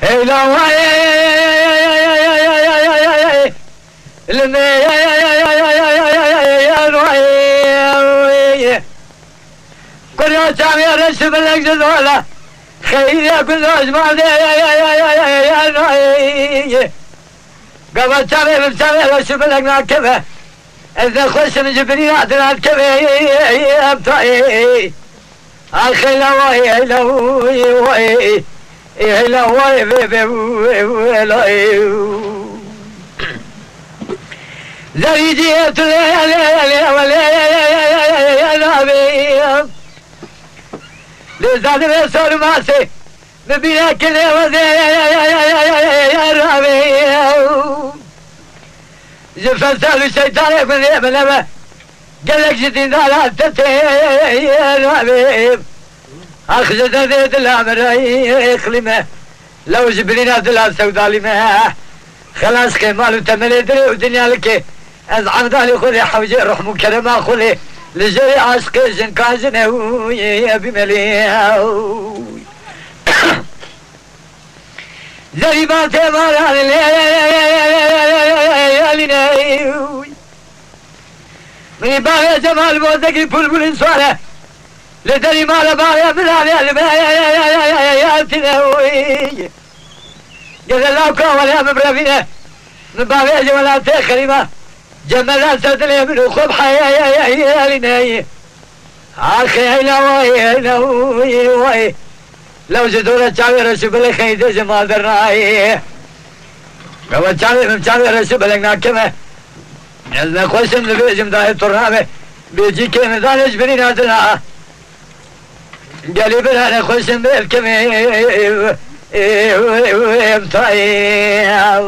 هلا وي كل يوم تعمل رسم لك زولا خير يكون أجمل يا نوي قبل تعمل رسم لك ناكبه إذا خش من جبريل عدنا الكبه يا بطاي الخيل وي هلا وي هلا وي هلا زريجي لزاد بسر ماسي ببينا كله وزي يا ربي جفنسال الشيطان يكون يبلبه قالك جديد على تتي يا ربي أخذت ذات الأمر يخلمه لو جبرينا دلال سودالي ما خلاص كمال وتمل يدري ودنيا لك أزعم دالي خذي حوجي روح مكرمة خذي لجري عشق جن كاجنه يا بمليه زري ما تمر على ليالينا من باغي جمال بوزك بلبل انسواره لدري ما لباغي من علياتنا قال الله كوالي مبرفينه من باغي جمالات كريمه جمالات سدلي من خب حيالينا اخي هلا وي لو جدونا چاوي رسب لك خيد جمال درناي لو چاوي رسب لك ناكمه يزنا خوشم لبيجم داهي ترنامه بيجي كيم دانش بني نازلها قالي بنا خوشم بالكمه 哎呀！